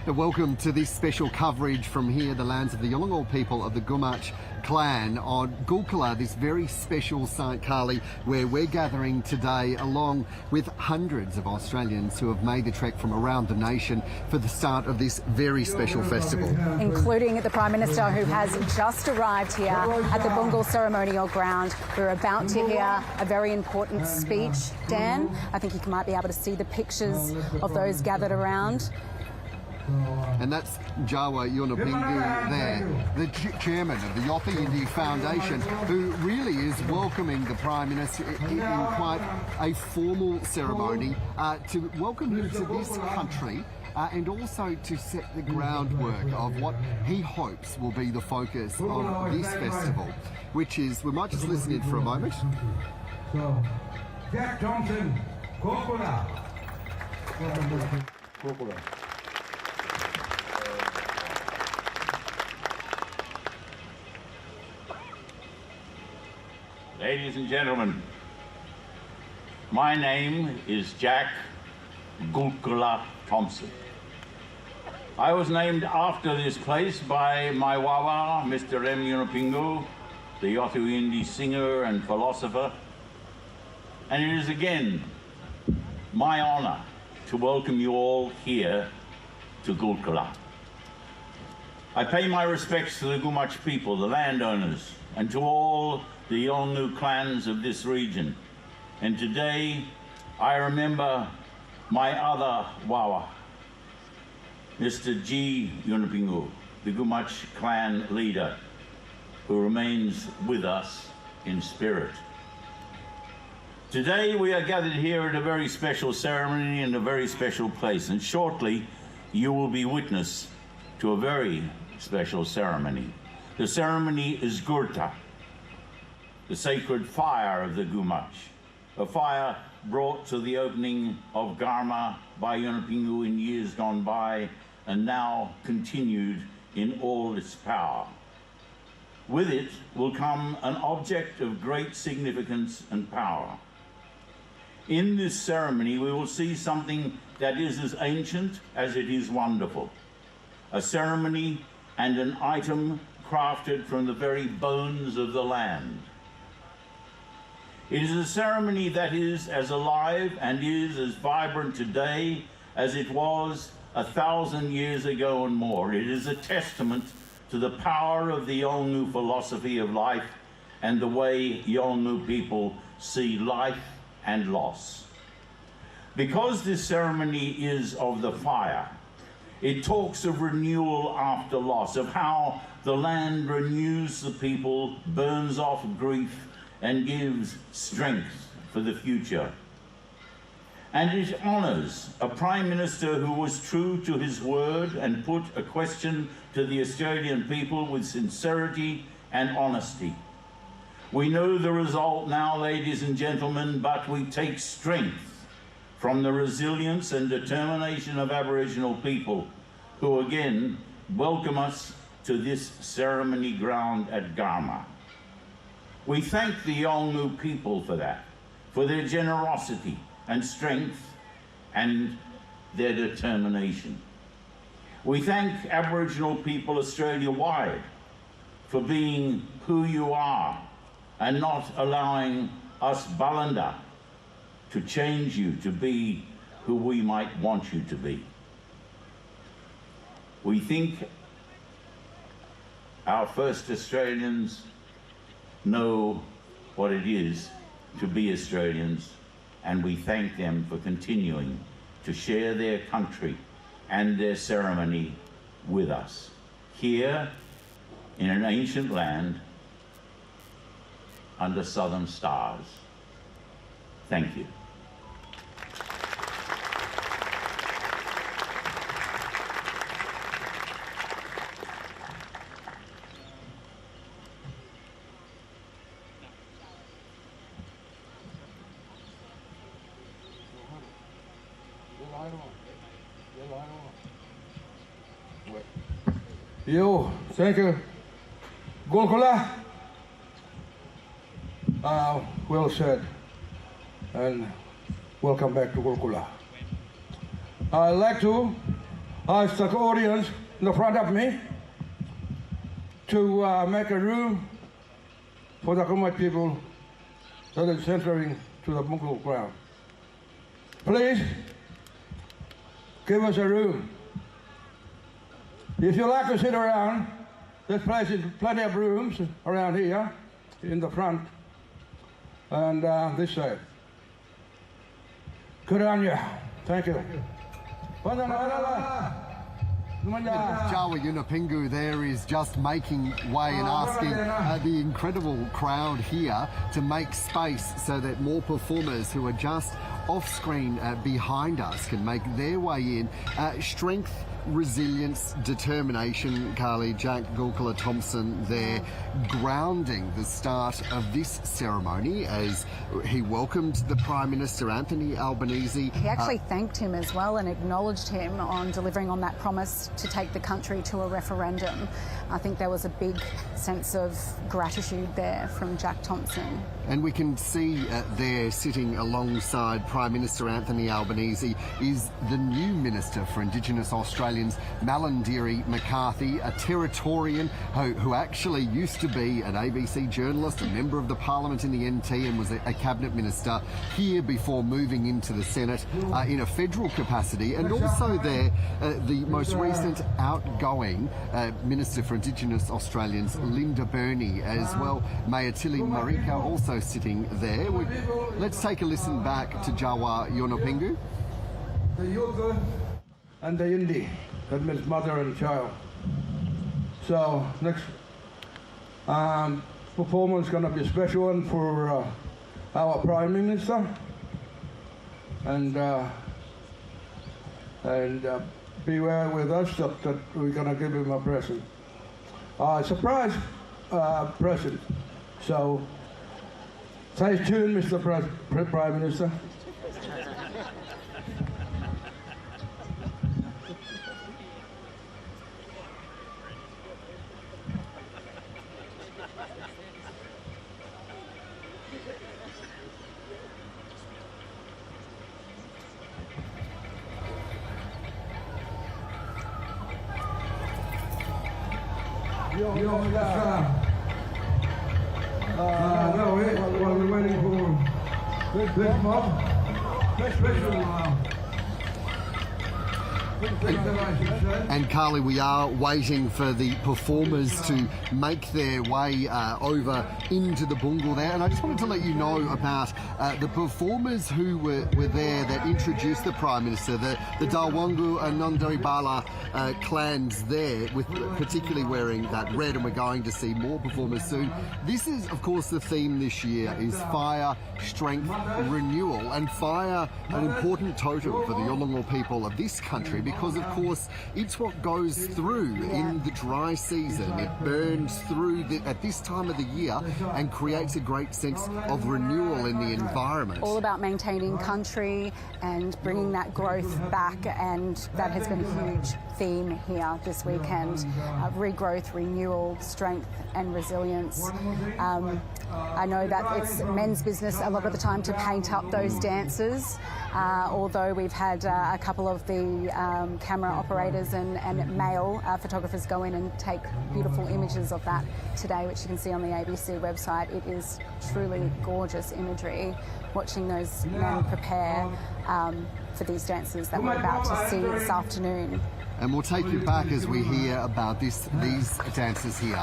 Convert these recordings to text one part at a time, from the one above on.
Welcome to this special coverage from here, the lands of the Yolngu people of the Gumatj clan on Gulkula, this very special St. Kali, where we're gathering today along with hundreds of Australians who have made the trek from around the nation for the start of this very special festival. Including the Prime Minister, who has just arrived here at the Bungal ceremonial ground. We're about to hear a very important speech. Dan, I think you might be able to see the pictures of those gathered around. And that's Jawa Yunupingu there, the chairman of the Yothu Yindi Foundation, who really is welcoming the Prime Minister in quite a formal ceremony to welcome him to this country and also to set the groundwork of what he hopes will be the focus of this festival, which is, we might just listen in for a moment. So, Jack Johnson, Gulkula. Ladies and gentlemen, my name is Jack Gulkula Thompson. I was named after this place by my wawa, Mr. M. Yunupingu, the Yothu Yindi singer and philosopher, and it is again my honor to welcome you all here to Gulkula. I pay my respects to the Gumatj people, the landowners, and to all the Yolngu clans of this region. And today, I remember my other wawa, Mr. G. Yunupingu, the Gumatj clan leader, who remains with us in spirit. Today, we are gathered here at a very special ceremony in a very special place, and shortly, you will be witness to a very special ceremony. The ceremony is Gurta, the sacred fire of the Gumatj, a fire brought to the opening of Garma by Yunupingu in years gone by and now continued in all its power. With it will come an object of great significance and power. In this ceremony, we will see something that is as ancient as it is wonderful, a ceremony and an item crafted from the very bones of the land. It is a ceremony that is as alive and is as vibrant today as it was 1,000 years ago and more. It is a testament to the power of the Yolngu philosophy of life and the way Yolngu people see life and loss. Because this ceremony is of the fire, it talks of renewal after loss, of how the land renews the people, burns off grief, and gives strength for the future. And it honors a Prime Minister who was true to his word and put a question to the Australian people with sincerity and honesty. We know the result now, ladies and gentlemen, but we take strength from the resilience and determination of Aboriginal people who again welcome us to this ceremony ground at Garma. We thank the Yolngu people for that, for their generosity and strength and their determination. We thank Aboriginal people Australia-wide for being who you are and not allowing us Balanda to change you to be who we might want you to be. We think our first Australians know what it is to be Australians, and we thank them for continuing to share their country and their ceremony with us here in an ancient land under southern stars. Thank you. Yo, thank you. Gulkula. Well said. And welcome back to Gulkula. I'd like to ask the audience in the front of me to make a room for the Khmer people that is entering to the Mongol ground. Please give us a room. If you like to sit around, there's plenty of rooms around here in the front and this side. Good on you. Thank you. Jawa Yunupingu there is just making way and asking the incredible crowd here to make space so that more performers who are just off screen behind us can make their way in. Strength, resilience, determination, Carly, Jack Gulkula Thompson there grounding the start of this ceremony as he welcomed the Prime Minister Anthony Albanese. He actually thanked him as well and acknowledged him on delivering on that promise to take the country to a referendum. I think there was a big sense of gratitude there from Jack Thompson. And we can see there sitting alongside Prime Minister Anthony Albanese is the new Minister for Indigenous Australians, Malandiri McCarthy, a Territorian who actually used to be an ABC journalist, a member of the Parliament in the NT and was a Cabinet Minister here before moving into the Senate in a federal capacity. And also there, the most recent outgoing Minister for Indigenous Australians, Linda Burney, as well. Mayatili Marika also sitting there. Let's take a listen back to Jawa Yunupingu. The Yuga and the Indi, that means mother and child. So next performance is going to be a special one for our Prime Minister, and beware with us that we're going to give him a present, surprise present. So stay tuned, Mr. Prime Minister. No, while we're waiting for this mob, And Carly, we are waiting for the performers to make their way over into the bungal there. And I just wanted to let you know about the performers who were there that introduced the Prime Minister, the Dalwangu and Nondaribala clans there, with particularly wearing that red, and we're going to see more performers soon. This is, of course, the theme this year is fire, strength, renewal, and fire, an important totem for the Yolngu people of this country, because of course it's what goes through in the dry season. It burns through at this time of the year and creates a great sense of renewal in the environment. All about maintaining country and bringing that growth back, and that has been a huge theme here this weekend. Regrowth, renewal, strength and resilience. I know that it's men's business a lot of the time to paint up those dancers, although we've had a couple of the camera operators and male photographers go in and take beautiful images of that today, which you can see on the ABC website. It is truly gorgeous imagery, watching those men prepare for these dances that we're about to see this afternoon. And we'll take you back as we hear about these dancers here.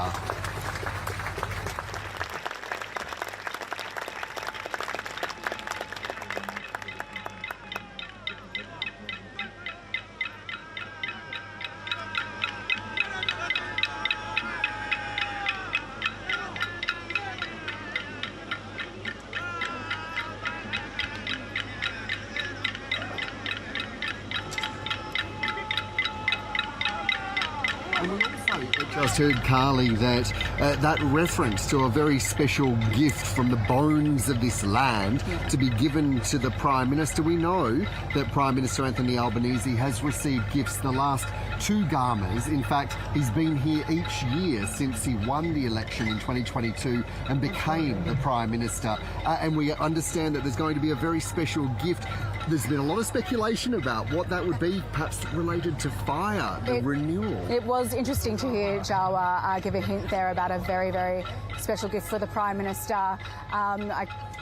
Just heard, Carly, that that reference to a very special gift from the bones of this land to be given to the Prime Minister. We know that Prime Minister Anthony Albanese has received gifts the last 2 Garmas. In fact, he's been here each year since he won the election in 2022 and became the Prime Minister. And we understand that there's going to be a very special gift There's been a lot of speculation about what that would be, perhaps related to fire, the renewal. It was interesting to hear Jawa give a hint there about a very, very special gift for the Prime Minister. I'm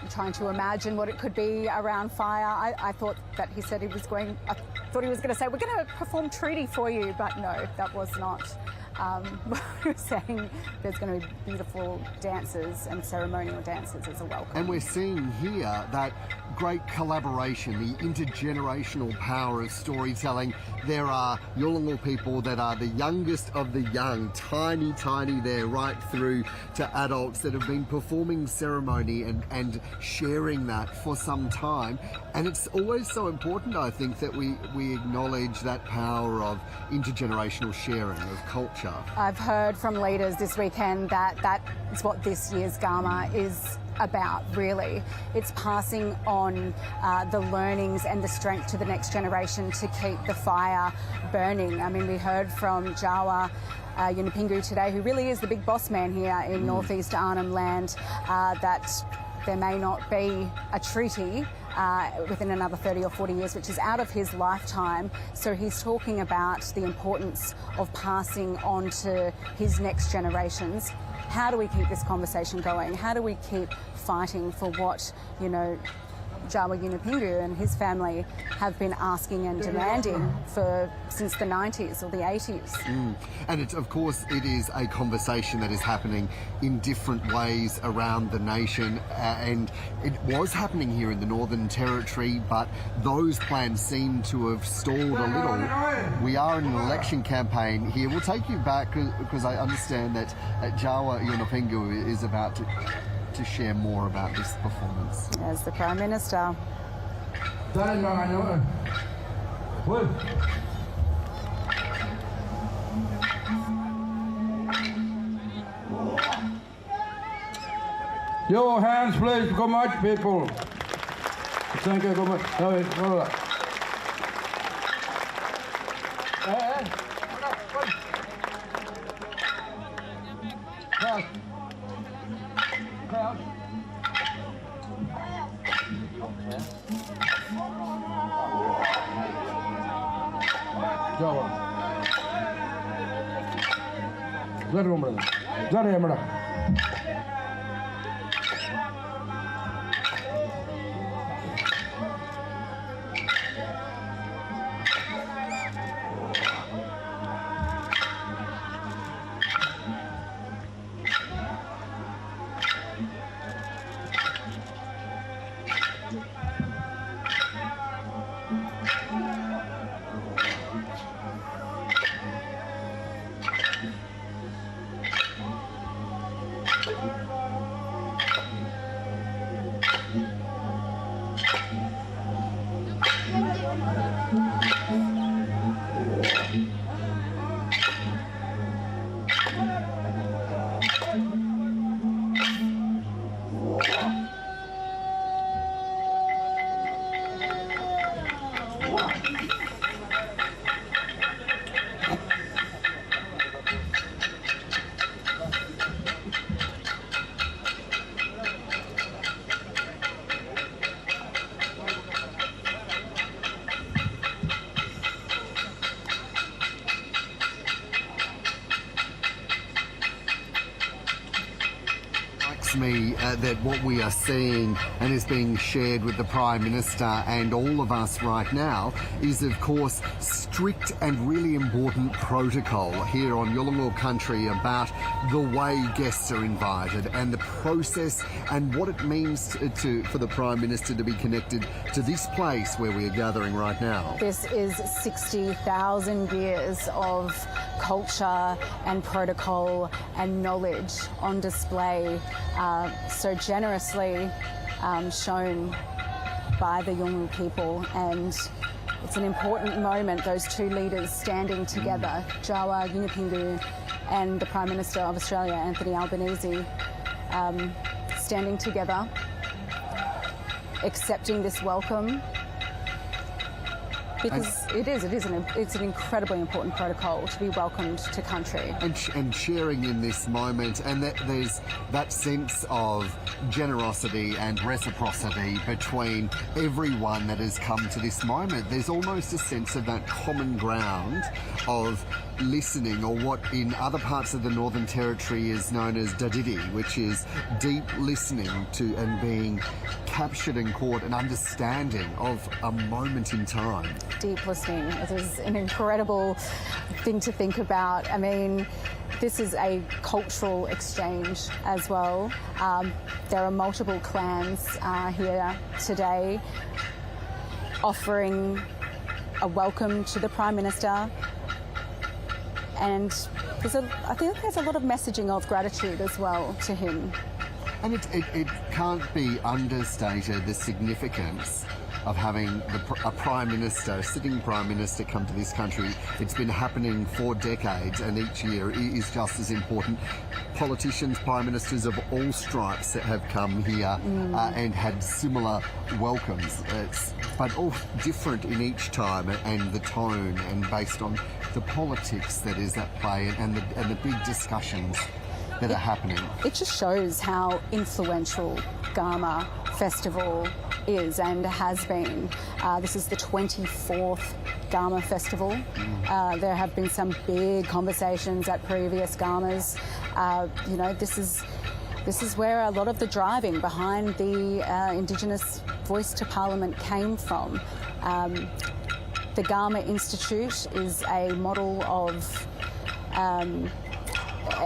trying to imagine what it could be around fire. I thought that he said he was going to say, we're going to perform treaty for you, but no, that was not. He was saying there's going to be beautiful dances and ceremonial dances as a welcome. And we're seeing here that great collaboration, the intergenerational power of storytelling. There are Yolngu people that are the youngest of the young, tiny there, right through to adults that have been performing ceremony and sharing that for some time. And it's always so important, I think, that we acknowledge that power of intergenerational sharing of culture. I've heard from leaders this weekend that is what this year's Garma is about, really. It's passing on the learnings and the strength to the next generation to keep the fire burning. I mean, we heard from Jawa Yunupingu today, who really is the big boss man here in northeast Arnhem Land, that there may not be a treaty within another 30 or 40 years, which is out of his lifetime. So he's talking about the importance of passing on to his next generations. How do we keep this conversation going? How do we keep fighting for what, Jawa Yunupingu and his family have been asking and demanding since the 90s or the 80s. And of course it is a conversation that is happening in different ways around the nation, and it was happening here in the Northern Territory, but those plans seem to have stalled a little. We are in an election campaign here. We'll take you back because I understand that Jawa Yunupingu is about to share more about this performance. As the Prime Minister. Your hands, please, so much, people. Thank you so much. Me that what we are seeing and is being shared with the Prime Minister and all of us right now is, of course, strict and really important protocol here on Yolngu country about the way guests are invited and the process and what it means for the Prime Minister to be connected to this place where we are gathering right now. This is 60,000 years of culture and protocol and knowledge on display, so generously shown by the Yolngu people, and it's an important moment, those two leaders standing together, Jawa Yunupingu and the Prime Minister of Australia, Anthony Albanese, standing together, accepting this welcome Because it's an incredibly important protocol to be welcomed to country. And sharing in this moment, and that there's that sense of generosity and reciprocity between everyone that has come to this moment. There's almost a sense of that common ground of listening, or what in other parts of the Northern Territory is known as dadidi, which is deep listening to and being captured and caught, an understanding of a moment in time. Deep listening. It is an incredible thing to think about. I mean, this is a cultural exchange as well. There are multiple clans here today offering a welcome to the Prime Minister. And I think there's a lot of messaging of gratitude as well to him. And it can't be understated, the significance of having a Prime Minister, a sitting Prime Minister, come to this country. It's been happening for decades, and each year is just as important. Politicians, Prime Ministers of all stripes that have come here and had similar welcomes, but all different in each time, and the tone, and based on the politics that is at play, and the big discussions that are happening. It just shows how influential Garma Festival is and has been. This is the 24th Garma Festival. There have been some big conversations at previous Garmas. This is where a lot of the driving behind the Indigenous Voice to Parliament came from. The Garma Institute is a model of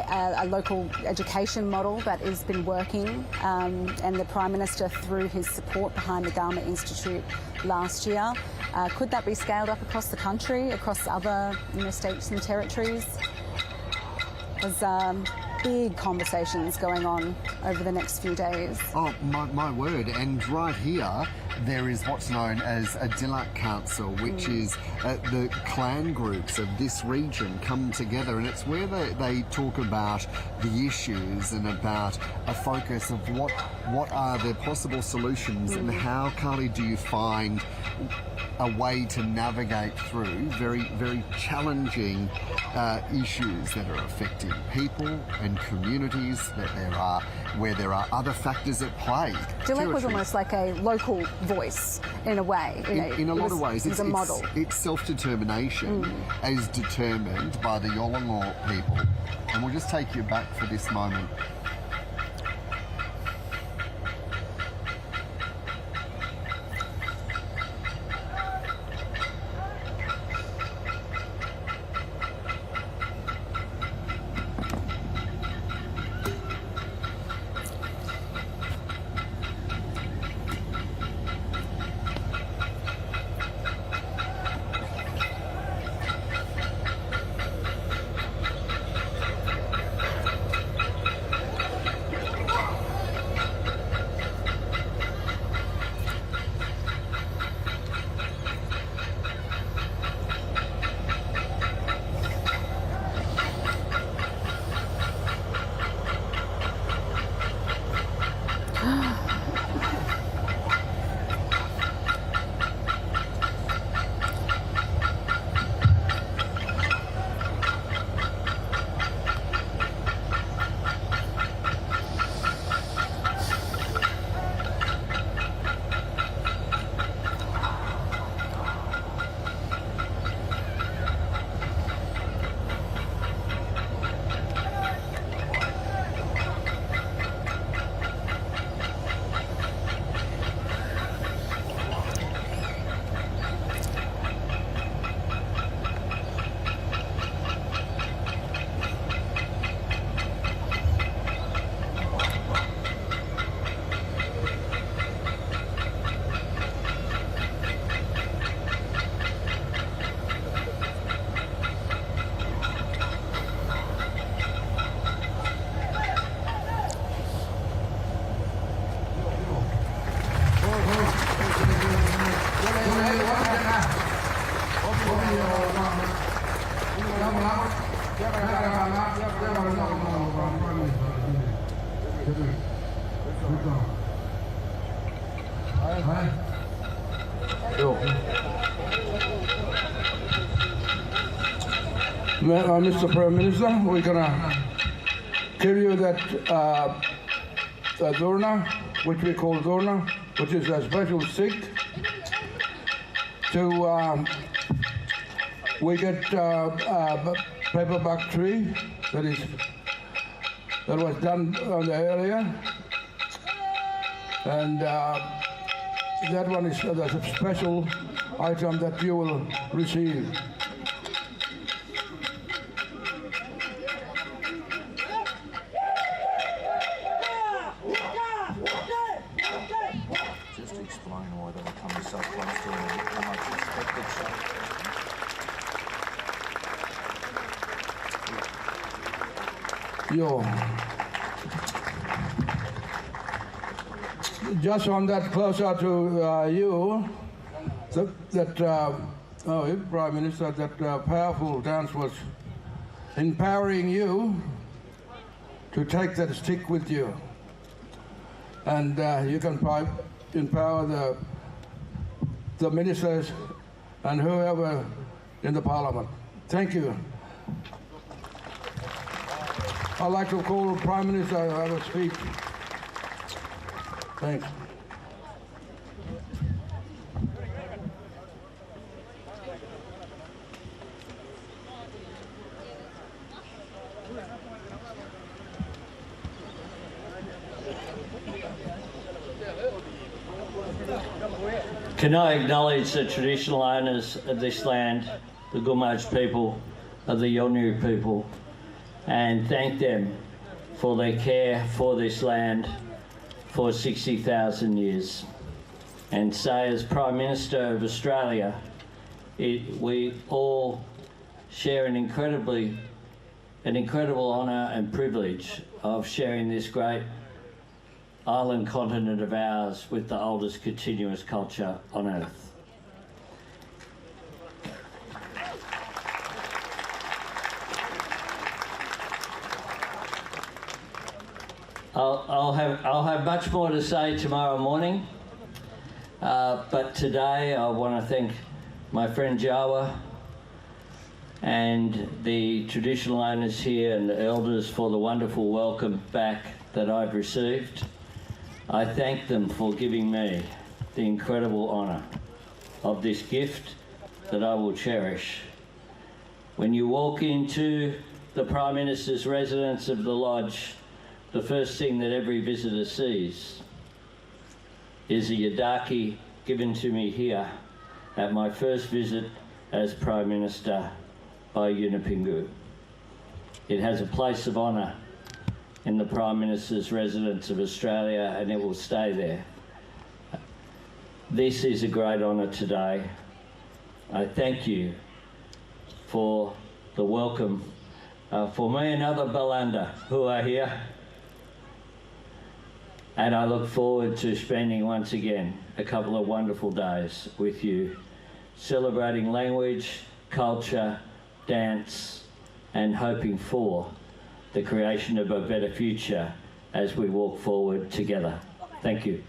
a local education model that has been working, and the Prime Minister, through his support behind the Garma Institute last year, could that be scaled up across the country, across other states and territories? There's big conversations going on over the next few days. Oh, my word. And right here, there is what's known as a Dilak Council, which is the clan groups of this region come together, and it's where they talk about the issues and about a focus of what are the possible solutions and how, Carly, do you find a way to navigate through very, very challenging issues that are affecting people and communities where there are other factors at play. Dilek was almost like a local voice in a way. In a lot of ways, it's a model. It's self-determination as determined by the Yolngu people. And we'll just take you back for this moment. Mr. Prime Minister, we're gonna give you that Dorna, which we call Dorna, which is a special stick to, we get a paperback tree that was done on the area, and that one is a special item that you will receive. Just explain why they were coming so close to it, how much expected Just on that, closer to you, Prime Minister, that powerful dance was empowering you to take that stick with you. And you can empower the ministers and whoever in the parliament. Thank you. I'd like to call the Prime Minister to have a speech. Thanks. Can I acknowledge the traditional owners of this land, the Gumaj people, of the Yolngu people, and thank them for their care for this land for 60,000 years. And say, as Prime Minister of Australia, we all share an incredible honour and privilege of sharing this great island continent of ours with the oldest continuous culture on earth. I'll have much more to say tomorrow morning, but today I want to thank my friend Jawa and the traditional owners here and the elders for the wonderful welcome back that I've received. I thank them for giving me the incredible honour of this gift that I will cherish. When you walk into the Prime Minister's residence of the Lodge, the first thing that every visitor sees is a yadaki given to me here at my first visit as Prime Minister by Yunupingu. It has a place of honour in the Prime Minister's residence of Australia, and it will stay there. This is a great honour today. I thank you for the welcome for me and other Balanda who are here. And I look forward to spending once again a couple of wonderful days with you, celebrating language, culture, dance, and hoping for the creation of a better future as we walk forward together. Thank you.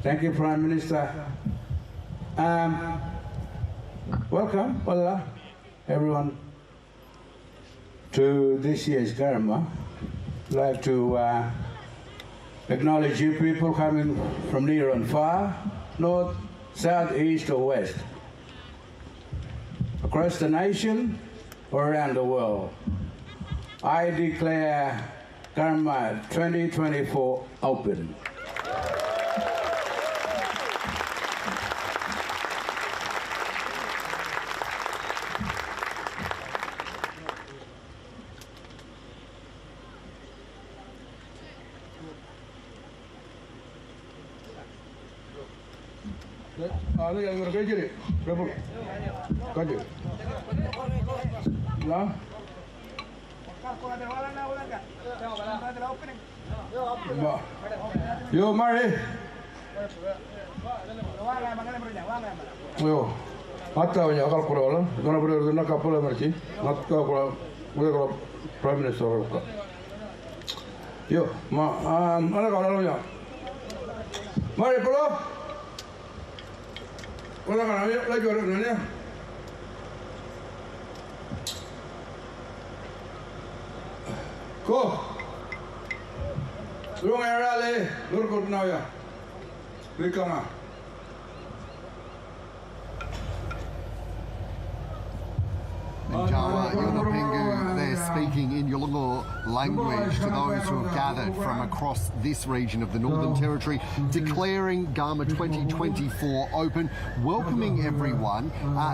Thank you, Prime Minister. Welcome, hola, everyone, to this year's Garma. I'd like to acknowledge you people coming from near and far, north, south, east, or west, across the nation or around the world. I declare Garma 2024 open. Yo, Mari. Yo, hatta punya akal kurang. Karena berdua nak kapal emergency, nak kapal, boleh kalau Prime Minister orang. Yo, mana kau lalu ya? Mari kalau, kalau kan lagi orang ni. Ko, lu ngira le, lu kau tahu ya? Berikama. Jawa Yunupingu, they're speaking in Yolngu language to those who have gathered from across this region of the Northern Territory, declaring Garma 2024 open, welcoming everyone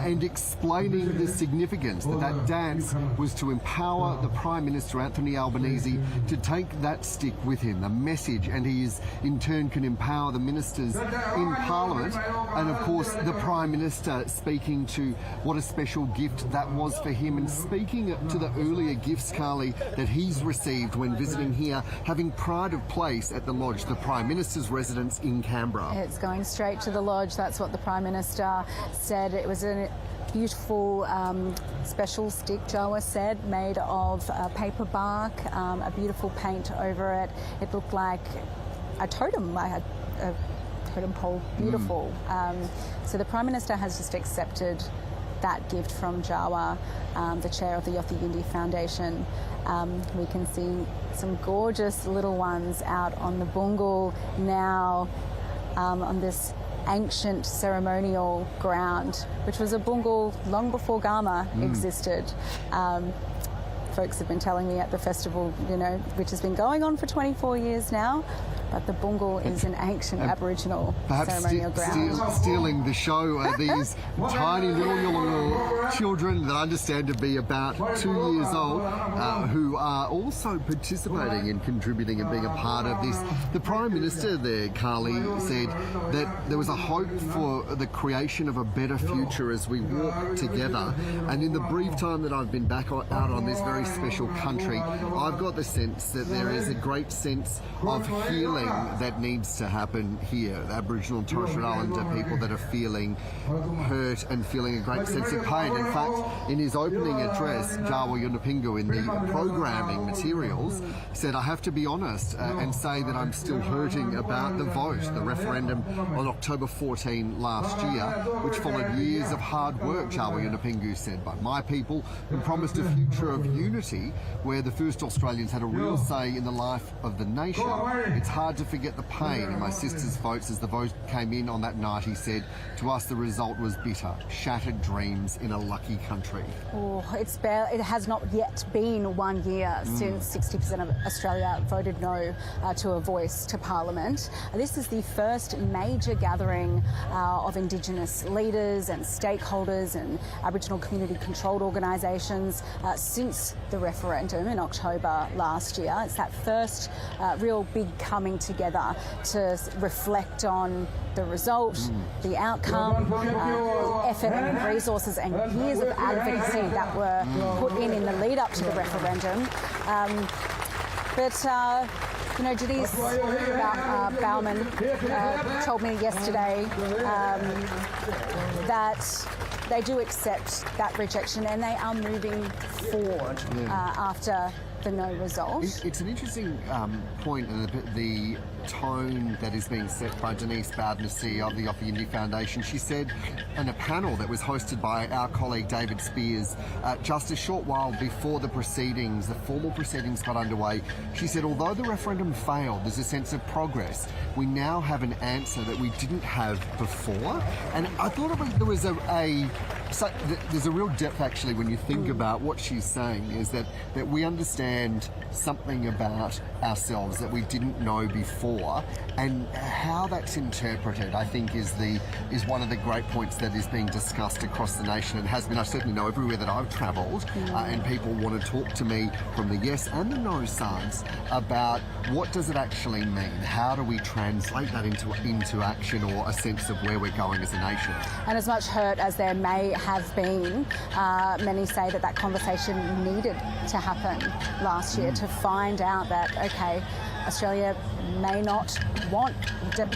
and explaining the significance that dance was to empower the Prime Minister Anthony Albanese to take that stick with him, the message, and he is in turn can empower the ministers in Parliament, and of course the Prime Minister speaking to what a special gift that was for him, and speaking to the earlier gifts, Carly, that he's received when visiting here, having pride of place at the Lodge, the Prime Minister's residence in Canberra. It's going straight to the Lodge. That's what the Prime Minister said. It was a beautiful special stick, Jawa said, made of paper bark, a beautiful paint over it. It looked like a totem, like a totem pole, beautiful. So the Prime Minister has just accepted that gift from Jawa, the chair of the Yothu Yindi Foundation. We can see some gorgeous little ones out on the bungal now on this ancient ceremonial ground, which was a bungal long before Garma existed. Folks have been telling me at the festival, you know, which has been going on for 24 years now, but the bungal is an ancient Aboriginal ceremonial ground. Perhaps stealing the show are these tiny little children that I understand to be about 2 years old, who are also participating and contributing and being a part of this. The Prime Minister there, Carly, said that there was a hope for the creation of a better future as we walk together. And in the brief time that I've been back out on this very special country, I've got the sense that there is a great sense of healing that needs to happen here. The Aboriginal and Torres Strait Islander people that are feeling hurt and feeling a great sense of pain. In fact, in his opening address, Jawa Yunupingu, in the programming materials, said, I have to be honest and say that I'm still hurting about the vote, the referendum on October 14 last year, which followed years of hard work, Jawa Yunupingu said, by my people who promised a future of unity where the first Australians had a real say in the life of the nation. It's hard to forget the pain in my sister's votes as the vote came in on that night, he said. To us, the result was bitter, shattered dreams in a lucky country. Oh, it has not yet been 1 year since 60% of Australia voted no to a voice to Parliament. This is the first major gathering of Indigenous leaders and stakeholders and Aboriginal community-controlled organisations since the referendum in October last year. It's that first real big coming together to reflect on the result, the outcome, the effort and resources and years of advocacy that were put in the lead up to the referendum. You know, Denise Bauman told me yesterday that they do accept that rejection and they are moving forward after the no result. It's an interesting point, the tone that is being set by Denise Bowden, CEO of the Yothu Yindi Foundation. She said in a panel that was hosted by our colleague David Spears just a short while before the proceedings, the formal proceedings got underway, she said, although the referendum failed, there's a sense of progress. We now have an answer that we didn't have before. And I thought there was there's a real depth actually when you think about what she's saying, is that we understand something about ourselves that we didn't know before, and how that's interpreted, I think, is one of the great points that is being discussed across the nation and has been. I certainly know everywhere that I've travelled, and people want to talk to me from the yes and the no sides about what does it actually mean? How do we translate that into action or a sense of where we're going as a nation? And as much hurt as there may have been, many say that conversation needed to happen last year to find out that, okay, Australia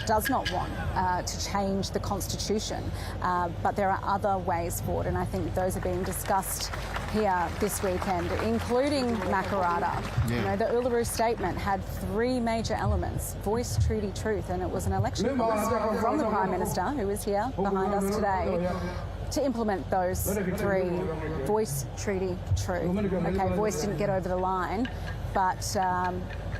does not want to change the Constitution, but there are other ways forward, and I think those are being discussed here this weekend, including Makarrata. Yeah. You know, the Uluru Statement had 3 major elements: voice, treaty, truth, and it was an election promise from the Prime Minister, who is here behind us today, to implement those 3: voice, treaty, truth. Okay, voice didn't get over the line, but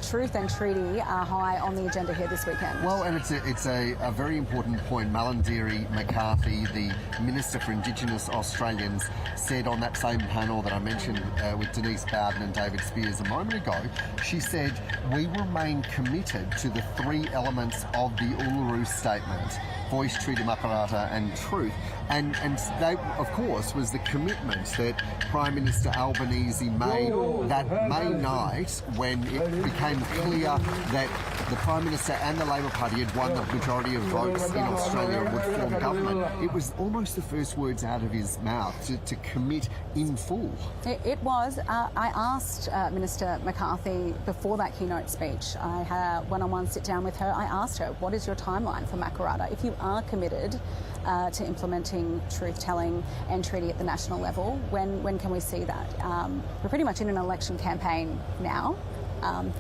truth and treaty are high on the agenda here this weekend. Well, and it's a very important point. Malandiri McCarthy, the Minister for Indigenous Australians, said on that same panel that I mentioned with Denise Bowden and David Spears a moment ago, she said, we remain committed to the 3 elements of the Uluru Statement: voice, treaty, Makarrata and truth. And that, of course, was the commitment that Prime Minister Albanese made that May night when it became clear that the Prime Minister and the Labor Party had won the majority of votes in Australia and would form government. It was almost the first words out of his mouth to commit in full. It was. I asked Minister McCarthy before that keynote speech. I had a one-on-one sit down with her. I asked her, what is your timeline for Makarrata? If you are committed to implementing truth-telling and treaty at the national level, when can we see that? We're pretty much in an election campaign now.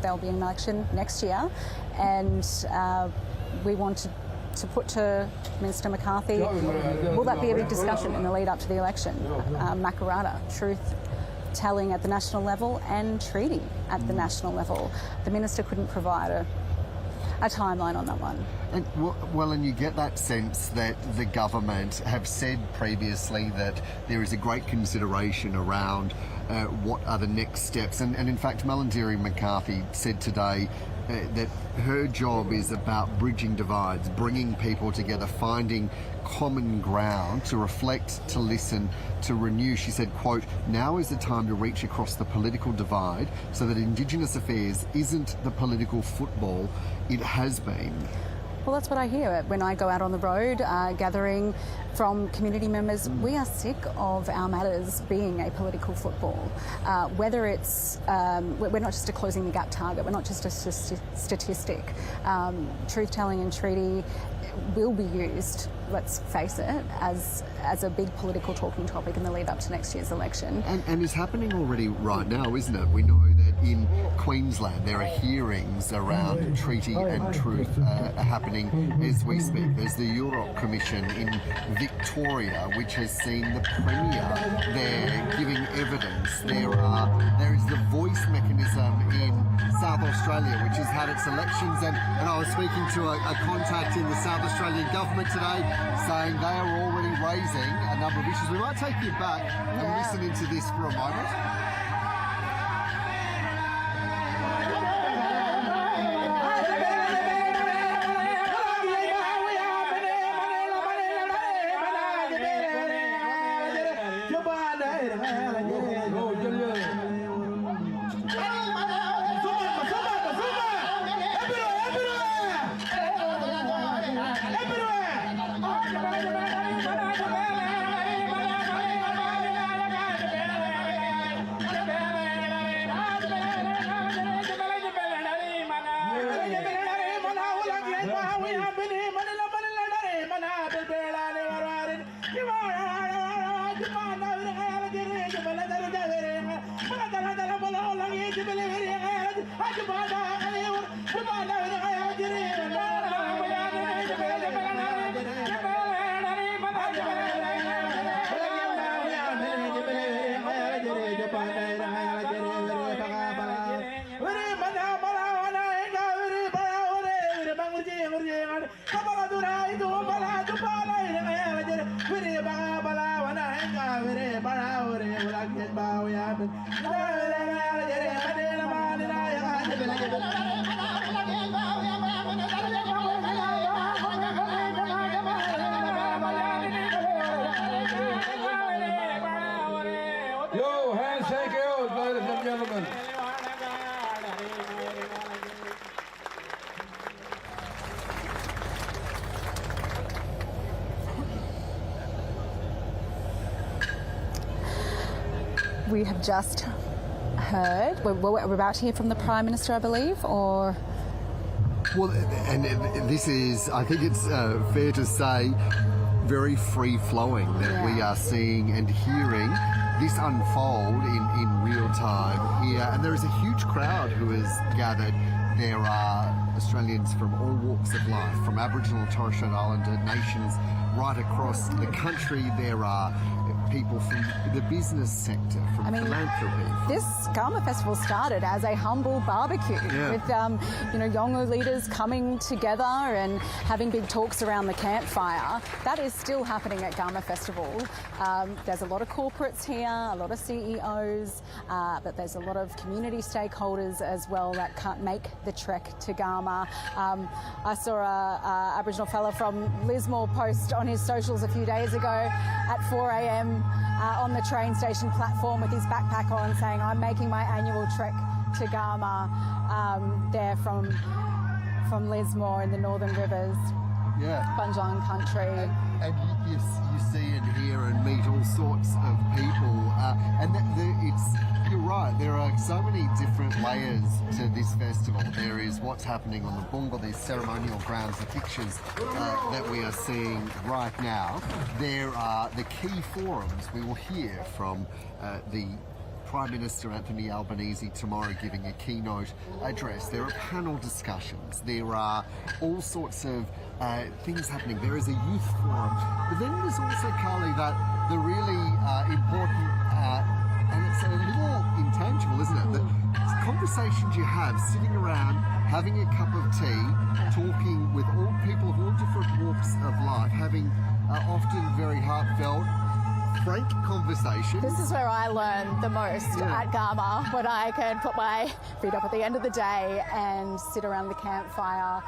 There'll be an election next year, and we want to put to Minister McCarthy, will that be a big discussion in the lead up to the election? Makarrata, truth-telling at the national level and treaty at the national level. The Minister couldn't provide a timeline on that one. And, well, and you get that sense that the government have said previously that there is a great consideration around what are the next steps. And in fact, Malandiri McCarthy said today that her job is about bridging divides, bringing people together, finding common ground, to reflect, to listen, to renew. She said, quote, now is the time to reach across the political divide so that Indigenous affairs isn't the political football it has been. Well, that's what I hear when I go out on the road, gathering from community members. We are sick of our matters being a political football. Whether it's, we're not just a closing the gap target, we're not just a statistic. Truth-telling and treaty will be used, let's face it, as a big political talking topic in the lead up to next year's election. And it's happening already right now, isn't it? We know that in Queensland there are hearings around treaty and truth happening as we speak. There's the Europe Commission in Victoria, which has seen the Premier there giving evidence. There is the voice mechanism in South Australia, which has had its elections, and I was speaking to a contact in the South Australian government today saying they are already raising a number of issues. We might take you back and listen into this for a moment. Yo, handshake out, ladies and gentlemen. We have just heard, we're about to hear from the Prime Minister, I believe, or... Well, and this is, I think it's fair to say, very free-flowing that we are seeing and hearing this unfold in real time here. And there is a huge crowd who has gathered. There are Australians from all walks of life, from Aboriginal and Torres Strait Islander nations right across the country. There are people from the business sector, from philanthropy. This Garma Festival started as a humble barbecue with, Yolngu leaders coming together and having big talks around the campfire. That is still happening at Garma Festival. There's a lot of corporates here, a lot of CEOs, but there's a lot of community stakeholders as well that can't make the trek to Garma. I saw a Aboriginal fella from Lismore post on his socials a few days ago at 4 a.m. On the train station platform with his backpack on, saying, I'm making my annual trek to Garma, there from Lismore in the Northern Rivers, Bunjalung country. And you see and hear and meet all sorts of people. You're right, there are so many different layers to this festival. There is what's happening on the Bungal, these ceremonial grounds, the pictures that we are seeing right now. There are the key forums. We will hear from the Prime Minister Anthony Albanese tomorrow giving a keynote address. There are panel discussions. There are all sorts of things happening. There is a youth forum. But then there's also, Carly, the really important, and it's a little intangible, isn't it? The conversations you have sitting around, having a cup of tea, talking with all people of all different walks of life, having often very heartfelt, frank conversations. This is where I learn the most at Garma, when I can put my feet up at the end of the day and sit around the campfire,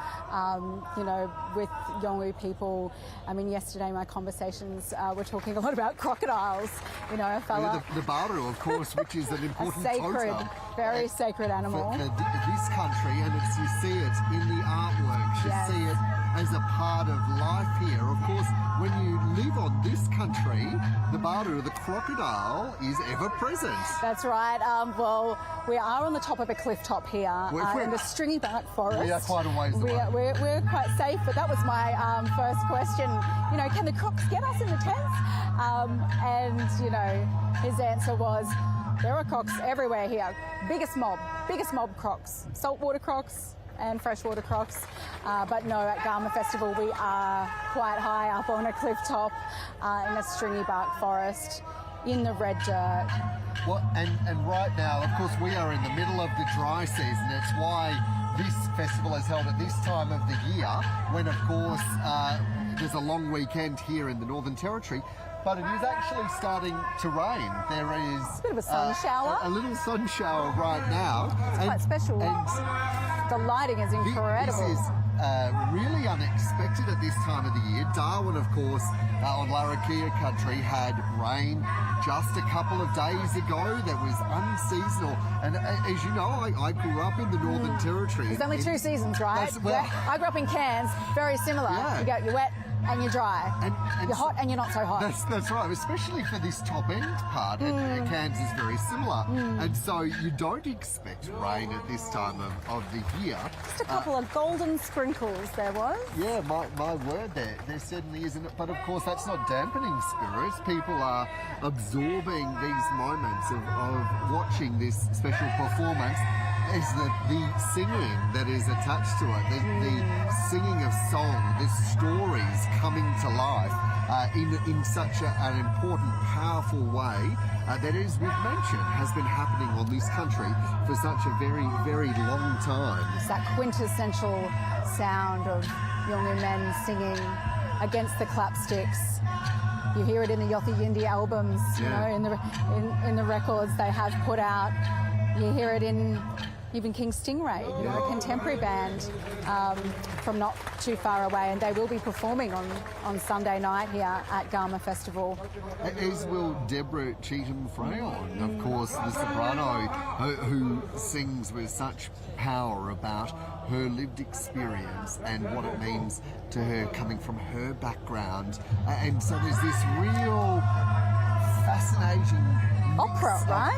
with Yolngu people. I mean, yesterday my conversations were talking a lot about crocodiles. A fella... The baru, of course, which is an important sacred, very sacred animal. For this country, and you see it in the artworks, you see it as a part of life here. Of course, when you live on this country, the baru, the crocodile, is ever present. That's right. Well, we are on the top of a cliff top here in the stringy bark forest. We are quite a ways away. We're quite safe, but that was my first question. Can the crocs get us in the tents? His answer was, there are crocs everywhere here. Biggest mob crocs, saltwater crocs and freshwater crocs. But no, at Garma Festival we are quite high up on a cliff top in a stringy bark forest in the red dirt. Well, and right now, of course, we are in the middle of the dry season. It's why this festival is held at this time of the year, when, of course, there's a long weekend here in the Northern Territory. But it is actually starting to rain. There is a bit of a sun shower. A little sun shower right now. It's quite special. And the lighting is incredible. This is really unexpected at this time of the year. Darwin, of course, on Larrakia country had rain just a couple of days ago that was unseasonal. And as you know, I grew up in the Northern Territory. There's only two seasons, right? I grew up in Cairns, very similar. Yeah. You're wet and you're dry. And you're hot and you're not so hot. That's right, especially for this top end part. And Cairns is very similar. And so you don't expect rain at this time of the year. Just a couple of golden sprinkles there was. Yeah, my word, there certainly isn't. But of course, that's not dampening spirits. People are absorbing these moments of watching this special performance. Is the singing that is attached to it, the singing of song, the stories coming to life in such an important, powerful way that, as we've mentioned, has been happening on this country for such a very, very long time. It's that quintessential sound of Yolngu men singing against the clapsticks. You hear it in the Yothi Yindi albums, in the records they have put out. You hear it in even King Stingray, a contemporary band from not too far away, and they will be performing on Sunday night here at Garma Festival. As will Deborah Cheetham-Freyon, of course, the soprano, who sings with such power about her lived experience and what it means to her coming from her background. And so there's this real fascinating opera, right?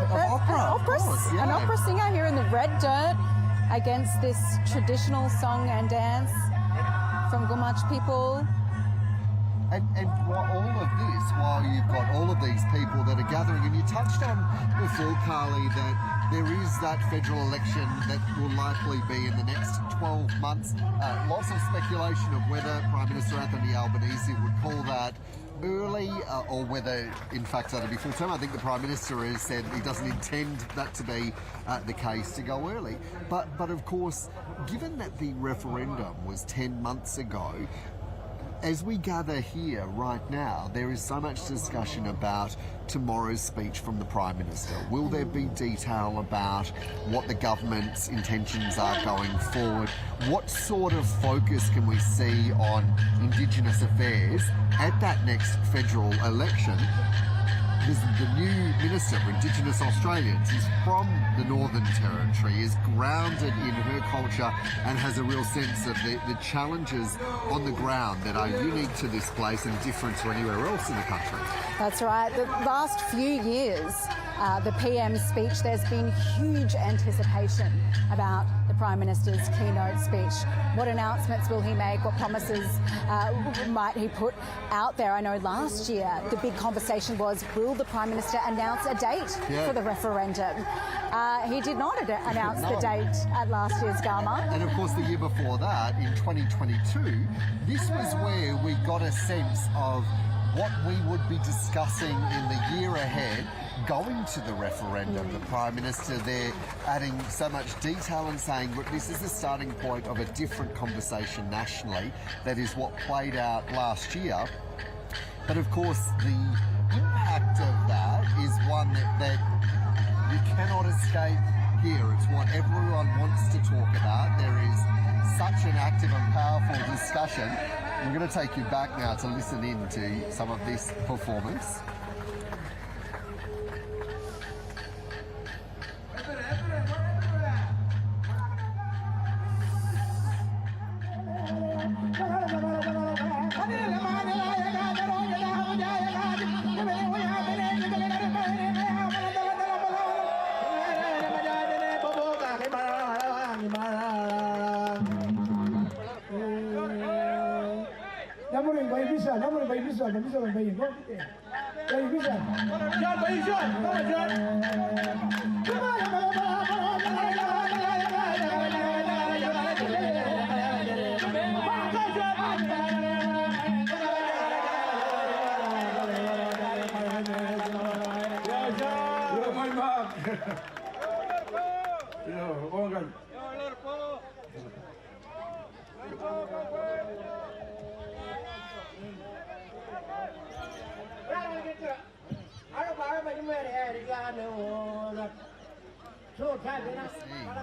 An opera singer here in the red dirt against this traditional song and dance from Gumatj people. And all of this, while you've got all of these people that are gathering, and you touched on before, Carly, that there is that federal election that will likely be in the next 12 months. Lots of speculation of whether Prime Minister Anthony Albanese would call that early or whether, in fact, that'll be full term. I think the Prime Minister has said he doesn't intend that to be the case to go early. But of course, given that the referendum was 10 months ago, as we gather here right now, there is so much discussion about tomorrow's speech from the Prime Minister. Will there be detail about what the government's intentions are going forward? What sort of focus can we see on Indigenous affairs at that next federal election? The new Minister for Indigenous Australians is from the Northern Territory, is grounded in her culture and has a real sense of the challenges on the ground that are unique to this place and different to anywhere else in the country. That's right. The last few years, the PM's speech, there's been huge anticipation about the Prime Minister's keynote speech. What announcements will he make? What promises might he put out there? I know last year the big conversation was, will the Prime Minister announce a date for the referendum? He did not announce the date at last year's Garma. And of course the year before that, in 2022, this was where we got a sense of what we would be discussing in the year ahead going to the referendum. The Prime Minister there adding so much detail and saying, look, this is the starting point of a different conversation nationally. That is what played out last year. But of course, the impact of that is one that you cannot escape here. It's what everyone wants to talk about. There is such an active and powerful discussion. I'm going to take you back now to listen in to some of this performance.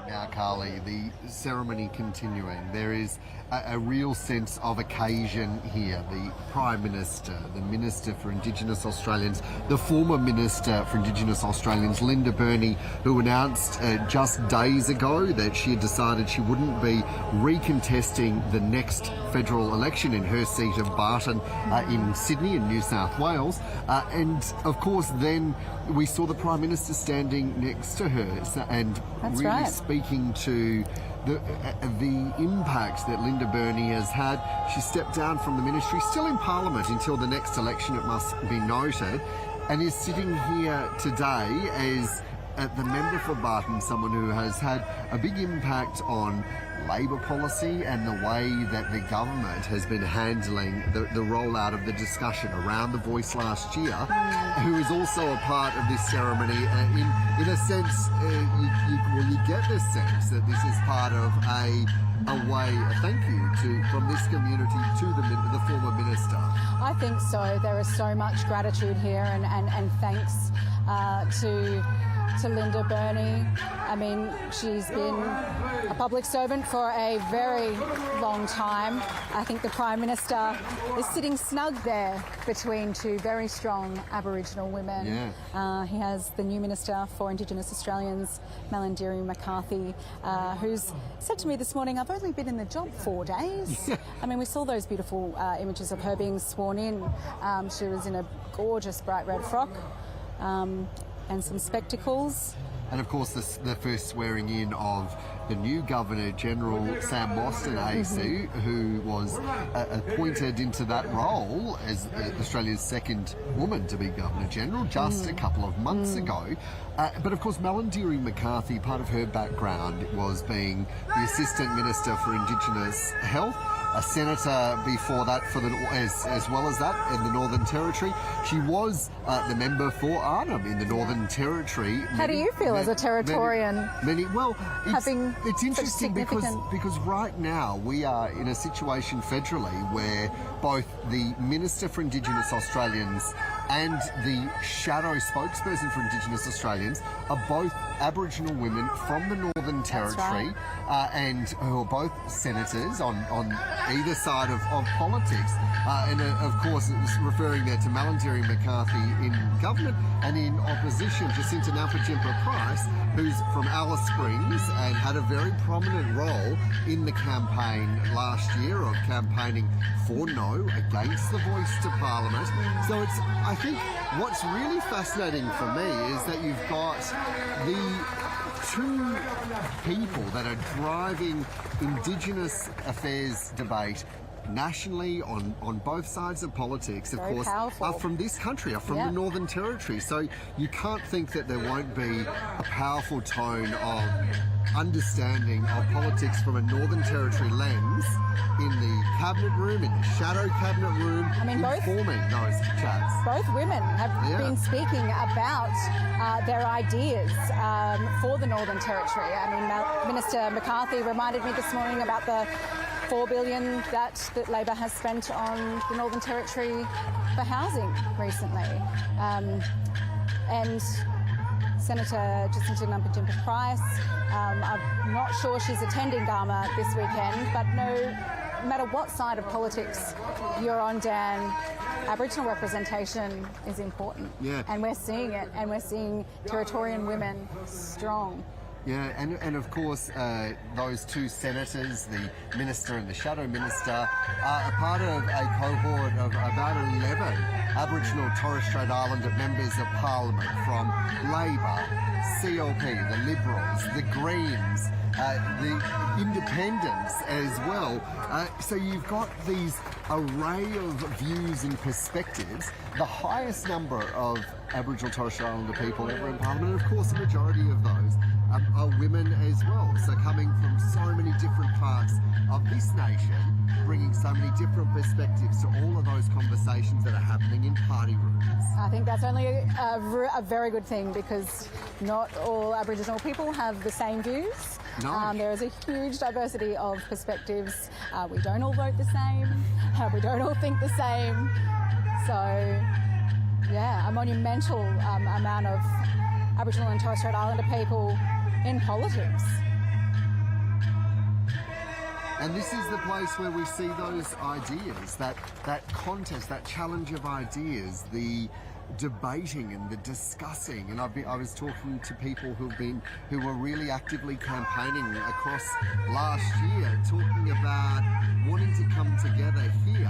Now, Carly, the ceremony continuing. There is a real sense of occasion here. The Prime Minister, the Minister for Indigenous Australians, the former Minister for Indigenous Australians, Linda Burney, who announced just days ago that she had decided she wouldn't be recontesting the next federal election in her seat of Barton in Sydney in New South Wales. And of course, then we saw the Prime Minister standing next to her and really speaking to the impact that Linda Burney has had. She stepped down from the ministry, still in Parliament until the next election, it must be noted, and is sitting here today as the member for Barton, someone who has had a big impact on Labor policy and the way that the government has been handling the rollout of the discussion around the Voice last year, who is also a part of this ceremony. In a sense, you get the sense that this is part of a way, a thank you from this community to the former minister. I think so. There is so much gratitude here and thanks to Linda Burney. I mean, she's been a public servant for a very long time. I think the Prime Minister is sitting snug there between two very strong Aboriginal women. Yeah. He has the new Minister for Indigenous Australians, Malandiri McCarthy, who's said to me this morning, I've only been in the job 4 days. I mean, we saw those beautiful images of her being sworn in. She was in a gorgeous bright red frock. And some spectacles. And of course the first swearing in of the new Governor General Sam Boston AC, who was appointed into that role as Australia's second woman to be Governor General just a couple of months ago. But of course, Melinda McCarthy, part of her background was being the Assistant Minister for Indigenous Health, a senator before that for as well as that in the Northern Territory. She was the member for Arnhem in the Northern Territory. How do you feel as a Territorian? It's interesting because right now we are in a situation federally where both the Minister for Indigenous Australians and the shadow spokesperson for Indigenous Australians are both Aboriginal women from the Northern Territory, and who are both senators on either side of politics. And of course, it was referring there to Melinda McCarthy in government, and in opposition, Jacinta Nampijinpa-Price, who's from Alice Springs and had a very prominent role in the campaign last year of campaigning for no, against the voice to Parliament. So I think what's really fascinating for me is that you've got the two people that are driving Indigenous affairs debate nationally on both sides of politics, of Very course, powerful. are from this country, are from the Northern Territory. So you can't think that there won't be a powerful tone of understanding of politics from a Northern Territory lens in the cabinet room, in the shadow cabinet room, informing those chats. Both women have been speaking about their ideas for the Northern Territory. I mean, Minister McCarthy reminded me this morning about the $4 billion that Labor has spent on the Northern Territory for housing recently. And Senator Jacinta Nampijinpa-Price, I'm not sure she's attending Garma this weekend, but no matter what side of politics you're on, Dan, Aboriginal representation is important. Yeah. And we're seeing it, and we're seeing Territorian women strong. Yeah, and of course, those two senators, the minister and the shadow minister, are a part of a cohort of about 11 Aboriginal Torres Strait Islander members of Parliament from Labor, CLP, the Liberals, the Greens, the Independents as well. So you've got these array of views and perspectives. The highest number of Aboriginal Torres Strait Islander people ever in Parliament, and of course, a majority of those are women as well. So coming from so many different parts of this nation, bringing so many different perspectives to all of those conversations that are happening in party rooms. I think that's only a very good thing, because not all Aboriginal people have the same views. No. There is a huge diversity of perspectives. We don't all vote the same. We don't all think the same. So, yeah, a monumental amount of Aboriginal and Torres Strait Islander people in politics. And this is the place where we see those ideas, that contest, that challenge of ideas, the debating and the discussing. And I was talking to people who were really actively campaigning across last year, talking about wanting to come together here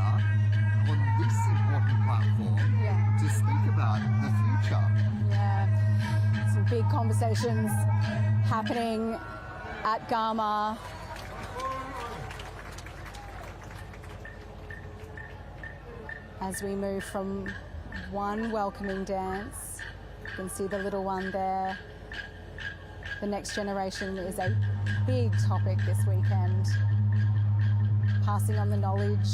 on this important platform to speak about the future. Yeah, some big conversations happening at Garma. As we move from one welcoming dance, you can see the little one there. The next generation is a big topic this weekend. Passing on the knowledge.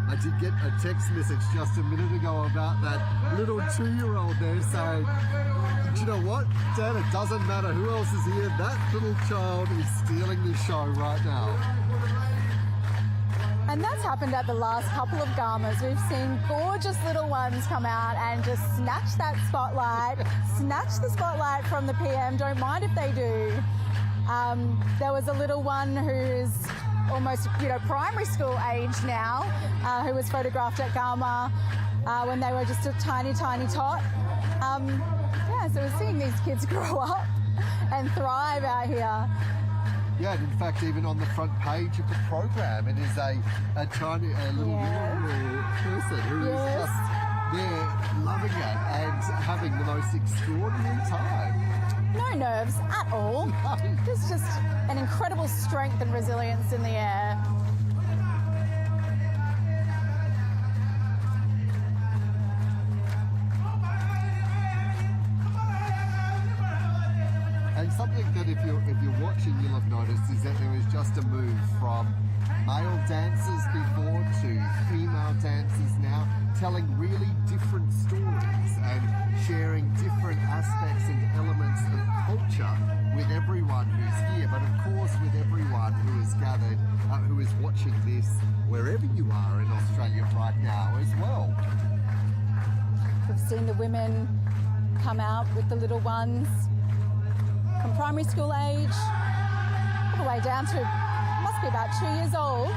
I did get a text message just a minute ago about that little 2-year-old there saying, do you know what, Dad, it doesn't matter who else is here, that little child is stealing the show right now. And that's happened at the last couple of Garmas. We've seen gorgeous little ones come out and just snatch that spotlight, snatch the spotlight from the PM, don't mind if they do. There was a little one who's almost, primary school age now, who was photographed at Garma when they were just a tiny, tiny tot. So we're seeing these kids grow up and thrive out here. Yeah, and in fact, even on the front page of the program, it is a little person who is just there loving it and having the most extraordinary time. no nerves at all. There's just an incredible strength and resilience in the air. And something that if you're watching, you'll have noticed is that there was just a move from male dancers before to female dancers now, telling really different stories and sharing different aspects and elements of culture with everyone who's here, but of course with everyone who is gathered, who is watching this wherever you are in Australia right now as well. We've seen the women come out with the little ones from primary school age all the way down to must be about 2 years old.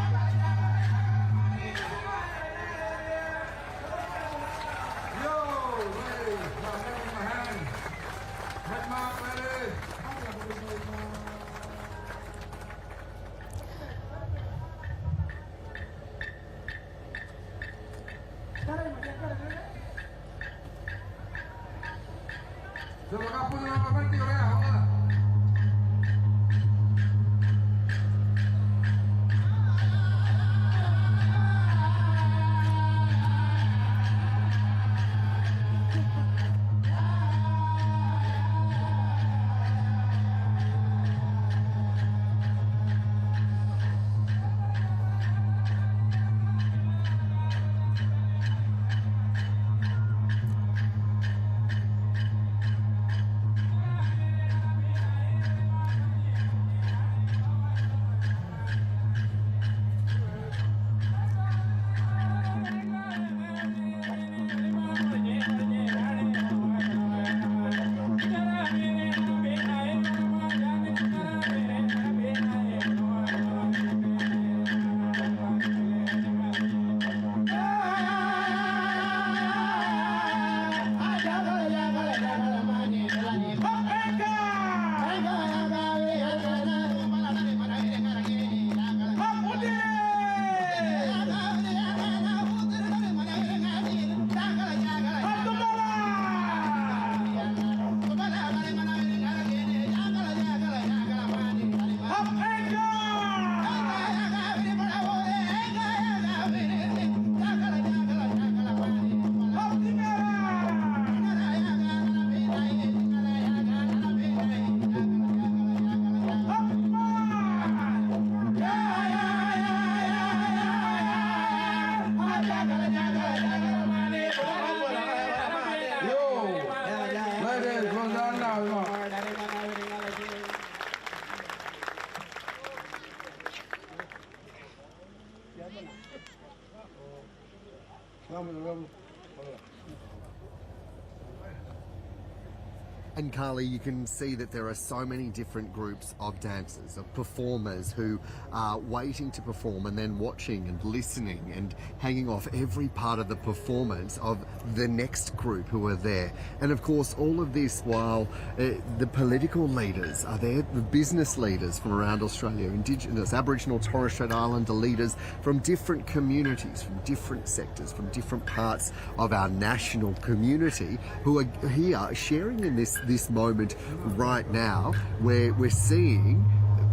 And Carly, you can see that there are so many different groups of dancers, of performers who are waiting to perform and then watching and listening and hanging off every part of the performance of the next group who are there. And of course, all of this while the political leaders are there, the business leaders from around Australia, Indigenous, Aboriginal, Torres Strait Islander leaders from different communities, from different sectors, from different parts of our national community who are here sharing in this moment right now, where we're seeing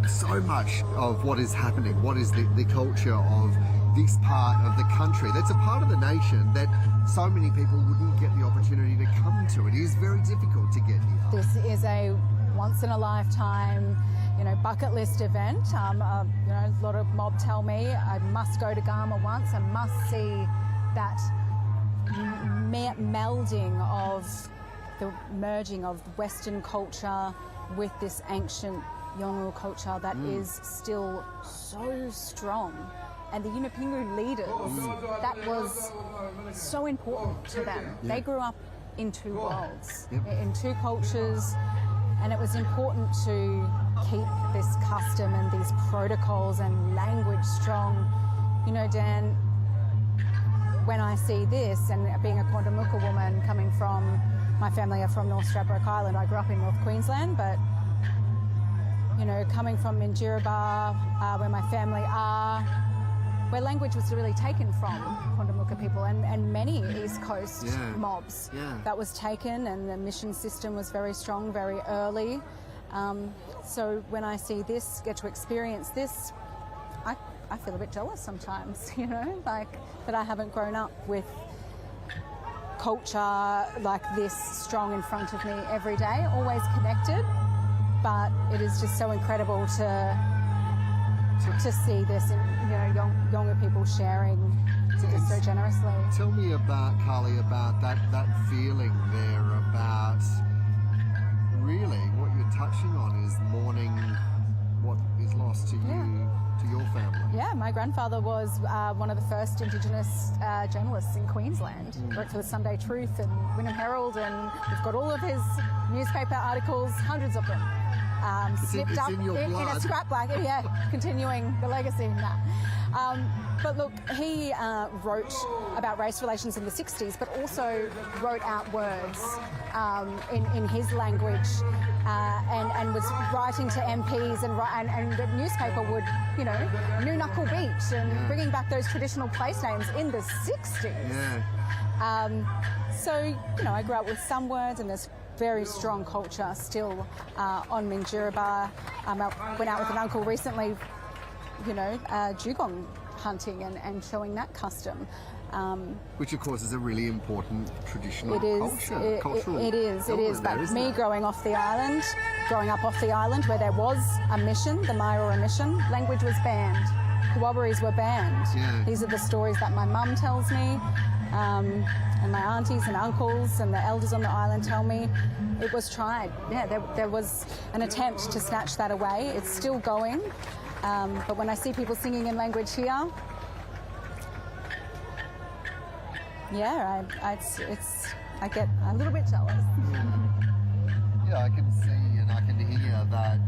so much of what is happening, what is the culture of this part of the country. That's a part of the nation that so many people wouldn't get the opportunity to come to. It is very difficult to get here. This is a once in a lifetime, bucket list event. A lot of mob tell me I must go to Garma once. I must see that melding of the merging of Western culture with this ancient Yolngu culture that is still so strong. And the Yunupingu leaders, that was so important to them. They grew up in two worlds, in two cultures, and it was important to keep this custom and these protocols and language strong. Dan, when I see this, and being a Quandamooka woman coming from, my family are from North Stradbroke Island. I grew up in North Queensland, but, coming from Minjirribah, where my family are, where language was really taken from Kondamuka people and many East Coast Yeah. mobs. Yeah. That was taken, and the mission system was very strong, very early. So when I see this, get to experience this, I feel a bit jealous sometimes, you know, like that I haven't grown up with culture like this strong in front of me every day, always connected, but it is just so incredible to see this in, you know, younger people sharing just so generously. Tell me about, Carly, about that feeling there about really what you're touching on is mourning what is lost to you, to your family. Yeah, my grandfather was one of the first Indigenous journalists in Queensland. Worked for the Sunday Truth and Wynnum Herald, and we've got all of his newspaper articles, hundreds of them, snipped it's up in your in blood. a scrap blanket. Yeah, continuing the legacy. But look, he wrote about race relations in the 60s, but also wrote out words in his language. And was writing to MPs and the newspaper would, you know, New Knuckle Beach and bringing back those traditional place names in the 60s. Yeah. So, you know, I grew up with some words, and there's very strong culture still on Minjerribah. I went out with an uncle recently, you know, dugong hunting and showing that custom. Which, of course, is a really important traditional It is. cultural It is. element But there, isn't me it? growing up off the island where there was a mission, the Maora mission, language was banned. Kawabbaris were banned. Yeah. These are the stories that my mum tells me, and my aunties and uncles and the elders on the island tell me. It was tried. Yeah, there was an attempt to snatch that away. It's still going. But when I see people singing in language here, yeah, I get a little bit jealous. Yeah, I can see and I can hear that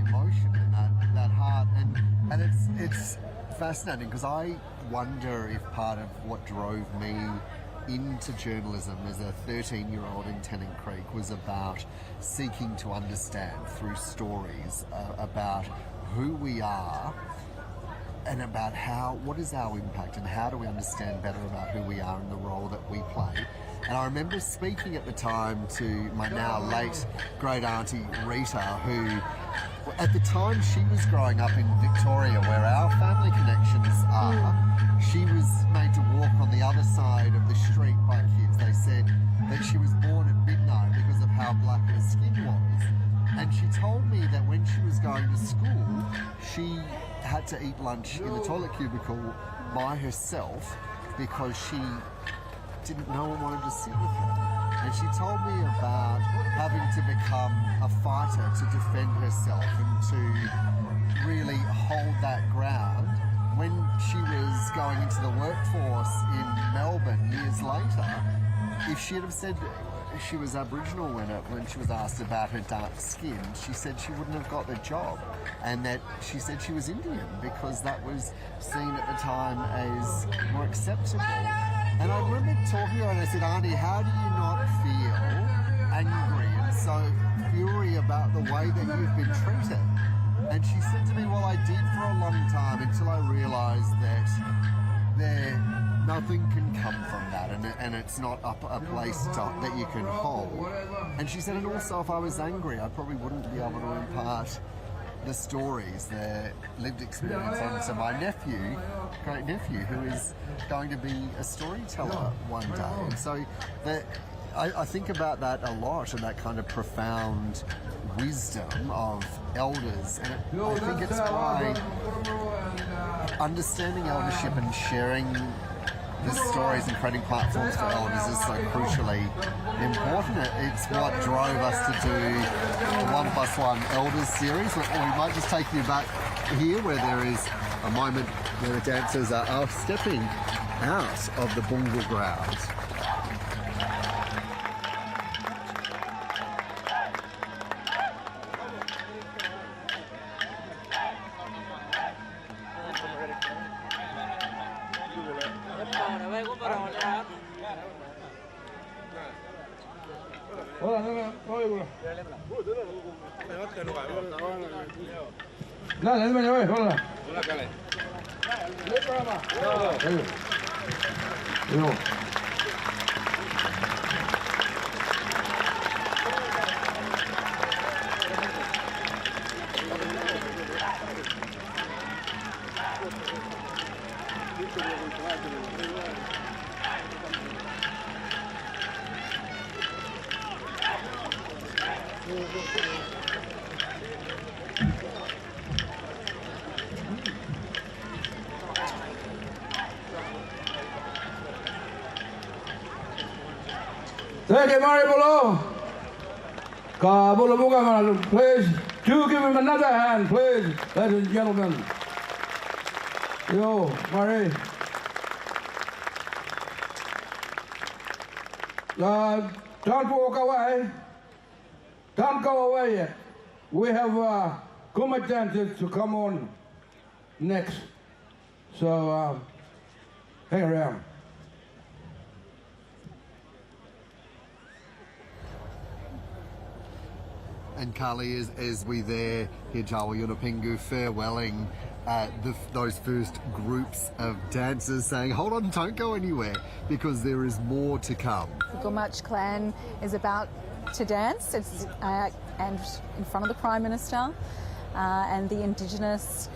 emotion and that heart, and it's fascinating because I wonder if part of what drove me into journalism as a 13-year-old in Tennant Creek was about seeking to understand through stories about who we are and about what is our impact and how do we understand better about who we are and the role that we play. And I remember speaking at the time to my now late great auntie Rita, who at the time she was growing up in Victoria where our family connections are. She was made to walk on the other side of the street by kids. They said that she was born at midnight because of how black her skin was. And she told me that when she was going to school, she had to eat lunch in the toilet cubicle by herself because she didn't no one wanted to sit with her. And she told me about having to become a fighter to defend herself and to really hold that ground. When she was going into the workforce in Melbourne years later, if she had said she was Aboriginal when she was asked about her dark skin, she said she wouldn't have got the job, and that she said she was Indian because that was seen at the time as more acceptable. And I remember talking to her and I said, Auntie, how do you not feel angry and so fury about the way that you've been treated? And she said to me, well, I did for a long time until I realised that nothing can come from that, and it's not a place that you can hold. And she said, and also if I was angry, I probably wouldn't be able to impart the stories, the lived experience onto my nephew, great nephew, who is going to be a storyteller one day. And so I think about that a lot, and that kind of profound wisdom of elders, and I think it's why understanding eldership and sharing the stories and creating platforms for elders is so crucially important. It's what drove us to do the 1+1 Elders series. We might just take you back here where there is a moment where the dancers are stepping out of the Bungal grounds. Dale, You know. Thank you, Mari Bolo. Please, do give him another hand, please, ladies and gentlemen. Yo, Mari. Don't walk away. Don't go away yet. We have combatants to come on next. So hang around. And Carly, as we there hear Jawa Yunupingu farewelling those first groups of dancers saying, hold on, don't go anywhere, because there is more to come. The Gumatj clan is about to dance and in front of the Prime Minister and the Indigenous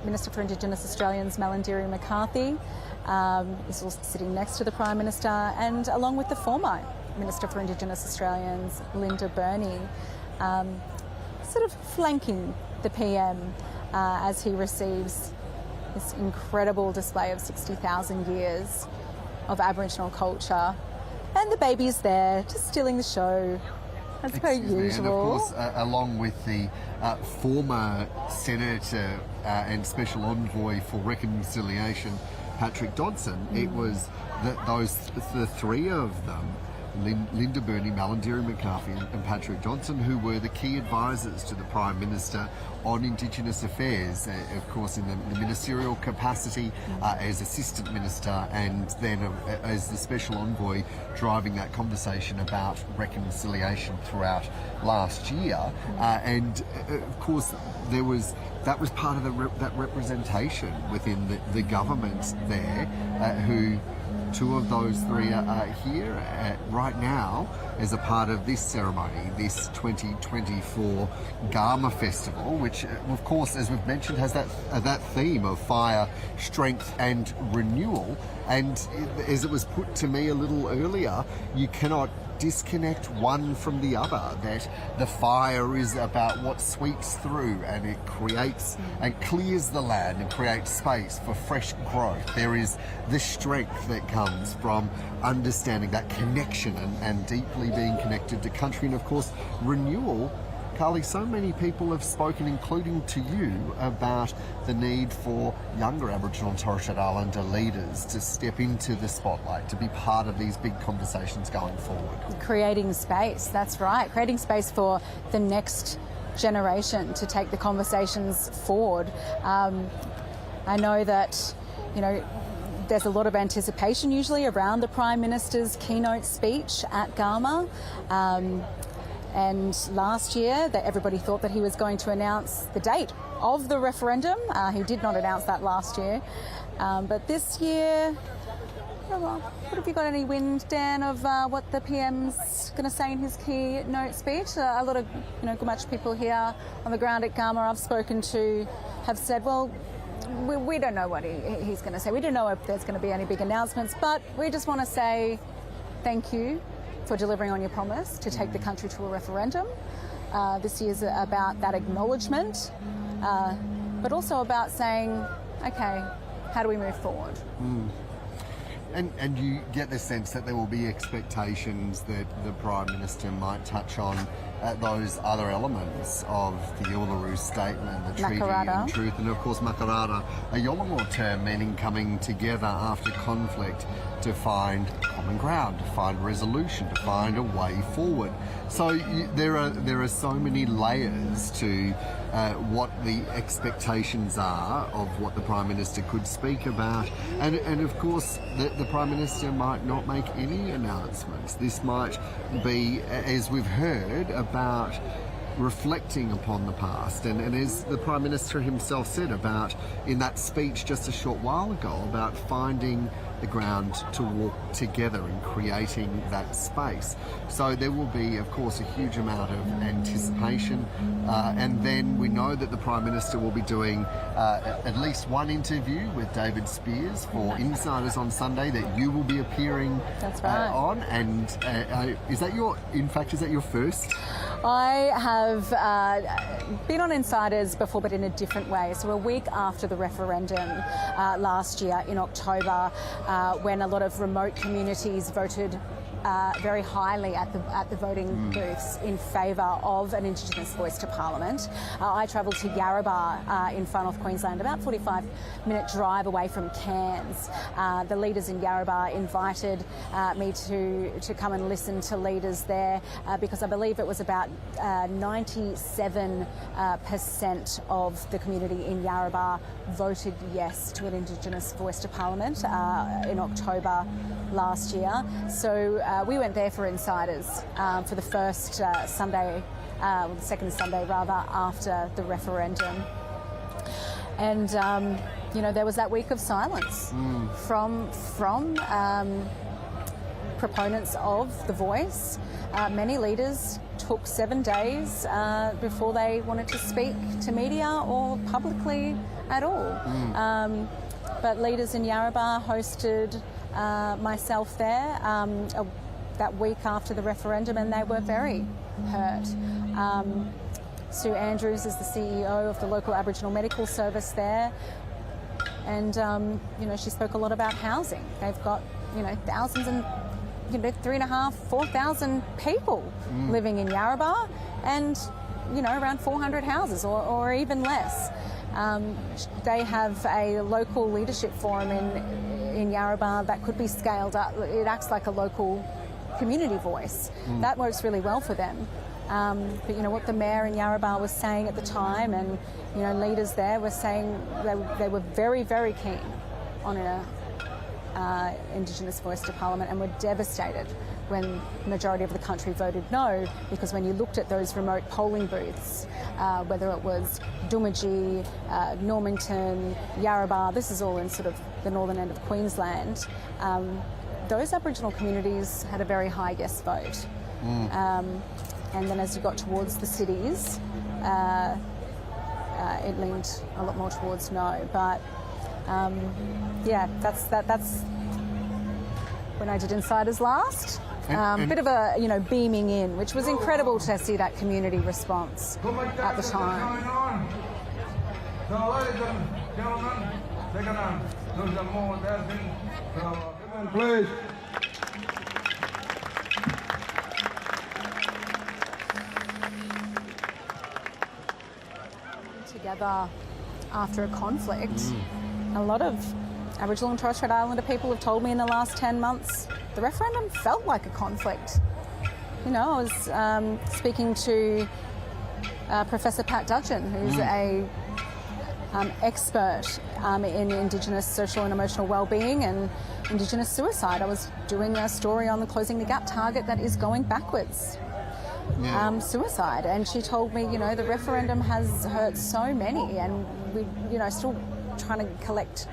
Minister for Indigenous Australians, Malandiri McCarthy, is also sitting next to the Prime Minister, and along with the former Minister for Indigenous Australians, Linda Burney, sort of flanking the PM as he receives this incredible display of 60,000 years of Aboriginal culture. And the baby's there, just stealing the show, as per usual. And of course, along with the former Senator and Special Envoy for Reconciliation, Patrick Dodson, it was the three of them, Linda Burney, Malandiri McCarthy and Patrick Johnson, who were the key advisors to the Prime Minister on Indigenous affairs, of course in the ministerial capacity as Assistant Minister, and then as the Special Envoy driving that conversation about reconciliation throughout last year. And of course that was part of that representation within the government there, who two of those three are here right now as a part of this ceremony, this 2024 Garma Festival, which of course, as we've mentioned, has that theme of fire, strength and renewal. And as it was put to me a little earlier, you cannot disconnect one from the other, that the fire is about what sweeps through and it creates and clears the land and creates space for fresh growth. There is the strength that comes from understanding that connection and deeply being connected to country, and of course renewal. Carly, so many people have spoken, including to you, about the need for younger Aboriginal and Torres Strait Islander leaders to step into the spotlight, to be part of these big conversations going forward. Creating space, that's right. Creating space for the next generation to take the conversations forward. I know that, there's a lot of anticipation usually around the Prime Minister's keynote speech at Garma. And last year, everybody thought that he was going to announce the date of the referendum. He did not announce that last year. But this year, what have you got any wind, Dan, of what the PM's going to say in his keynote speech? A lot of Gumatj people here on the ground at Garma I've spoken to have said, well, we don't know what he's going to say. We don't know if there's going to be any big announcements, but we just want to say thank you for delivering on your promise to take the country to a referendum. This year's about that acknowledgement, but also about saying, okay, how do we move forward? And you get the sense that there will be expectations that the Prime Minister might touch on those other elements of the Uluru Statement, the Treaty and Truth, and of course Makarara, a Yolngu term meaning coming together after conflict to find common ground, to find resolution, to find a way forward. So there are so many layers to what the expectations are of what the Prime Minister could speak about, and of course the Prime Minister might not make any announcements. This might be, as we've heard, about reflecting upon the past, and as the Prime Minister himself said about in that speech just a short while ago about finding the ground to walk together and creating that space. So there will be, of course, a huge amount of anticipation, and then we know that the Prime Minister will be doing at least one interview with David Spears for Insiders on Sunday that you will be appearing That's right. on. And is that your first? I have been on Insiders before, but in a different way. So a week after the referendum last year in October, when a lot of remote communities voted very highly at the voting booths in favour of an Indigenous voice to Parliament. I travelled to Yarrabah in far north Queensland, about 45-minute drive away from Cairns. The leaders in Yarrabah invited me to come and listen to leaders there because I believe it was about 97% of the community in Yarrabah voted yes to an Indigenous voice to Parliament in October last year. So we went there for Insiders for the first Sunday, the second Sunday rather, after the referendum. And, there was that week of silence from proponents of the voice. Many leaders took 7 days before they wanted to speak to media or publicly at all. But leaders in Yarrabah hosted myself there that week after the referendum, and they were very hurt. Sue Andrews is the CEO of the local Aboriginal Medical Service there, and she spoke a lot about housing. They've got thousands and 3,500, 4,000 people living in Yarrabah, and around 400 houses or even less. They have a local leadership forum in Yarrabah that could be scaled up. It acts like a local community voice. That works really well for them. But what the mayor in Yarrabah was saying at the time, and leaders there were saying they were very, very keen on an Indigenous voice to Parliament, and were devastated when the majority of the country voted no, because when you looked at those remote polling booths, whether it was Doomadgee, Normington, Yarrabah, this is all in sort of the northern end of Queensland, those Aboriginal communities had a very high yes vote. And then as you got towards the cities, it leaned a lot more towards no. But that's when I did Insiders last. Bit of a beaming in, which was incredible to see that community response at the time. So, ladies and gentlemen, take it on. Those are more dancing. So, come on, please. Together after a conflict. A lot of Aboriginal and Torres Strait Islander people have told me in the last 10 months the referendum felt like a conflict. I was speaking to Professor Pat Dudgeon, who's a expert in Indigenous social and emotional wellbeing and Indigenous suicide. I was doing a story on the Closing the Gap target that is going backwards. Suicide, and she told me, the referendum has hurt so many, and we, still trying to collect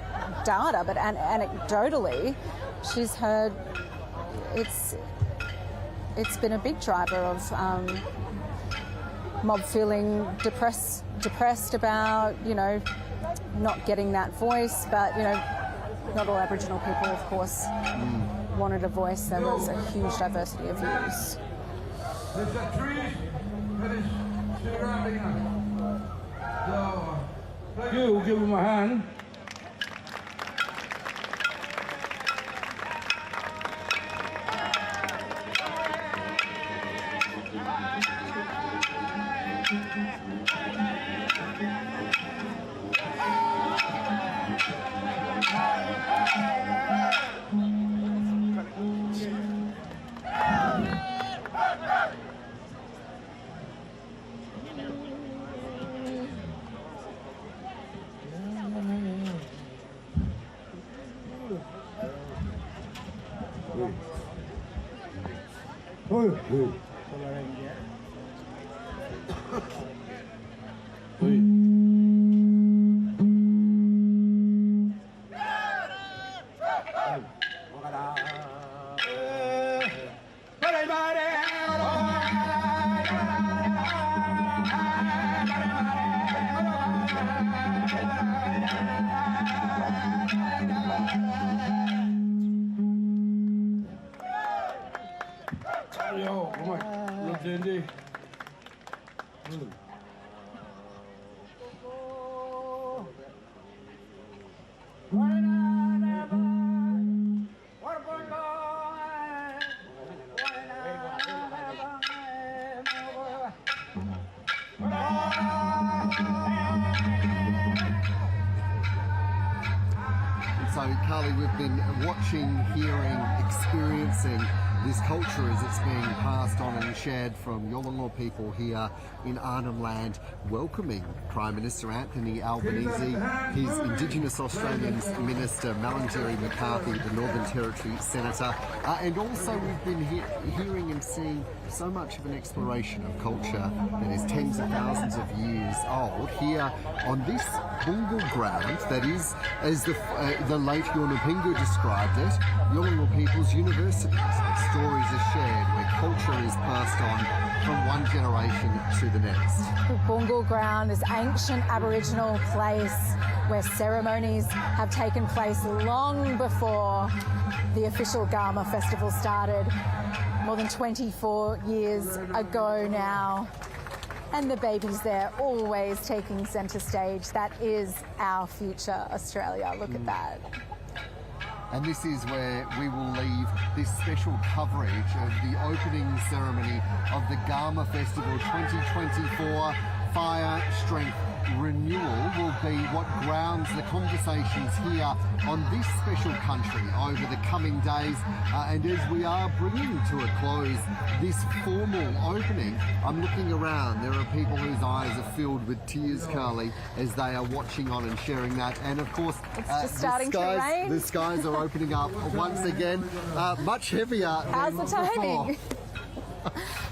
data, but anecdotally, she's heard it's been a big driver of mob feeling depressed about, not getting that voice, but not all Aboriginal people, of course, wanted a voice. There was a huge diversity of views. There's a tree that is surrounding us. So, you give him a hand. Yo, come on. Look, Andy. So, Carly, we've been watching, hearing, experiencing this culture as it's being passed on and shared from Yolngu people here in Arnhem Land, welcoming Prime Minister Anthony Albanese, his Indigenous Australians Minister Malingeri McCarthy, the Northern Territory Senator, and also we've been hearing and seeing so much of an exploration of culture that is tens of thousands of years old here on this Bungal ground that is, as the late Yunupingu described it, Yolngu people's universities. Stories are shared where culture is passed on from one generation to the next. The Bungal ground, this ancient Aboriginal place where ceremonies have taken place long before the official Garma Festival started, more than 24 years ago now. And the babies there always taking centre stage. That is our future Australia. Look at that. And this is where we will leave this special coverage of the opening ceremony of the Garma Festival 2024. Fire, Strength, Renewal will be what grounds the conversations here on this special country over the coming days. And as we are bringing to a close this formal opening, I'm looking around. There are people whose eyes are filled with tears, Carly, as they are watching on and sharing that. And of course, It's just starting to rain. the skies are opening up once again, much heavier How's than the timing? before.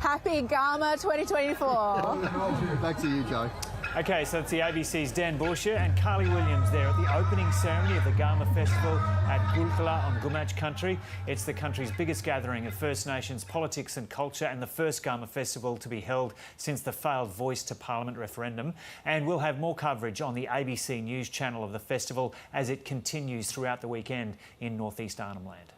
Happy Garma 2024. Back to you, Joe. Okay, so it's the ABC's Dan Borsche and Carly Williams there at the opening ceremony of the Garma Festival at Gulkala on Gumatj country. It's the country's biggest gathering of First Nations politics and culture and the first Garma Festival to be held since the failed Voice to Parliament referendum. And we'll have more coverage on the ABC News channel of the festival as it continues throughout the weekend in northeast Arnhem Land.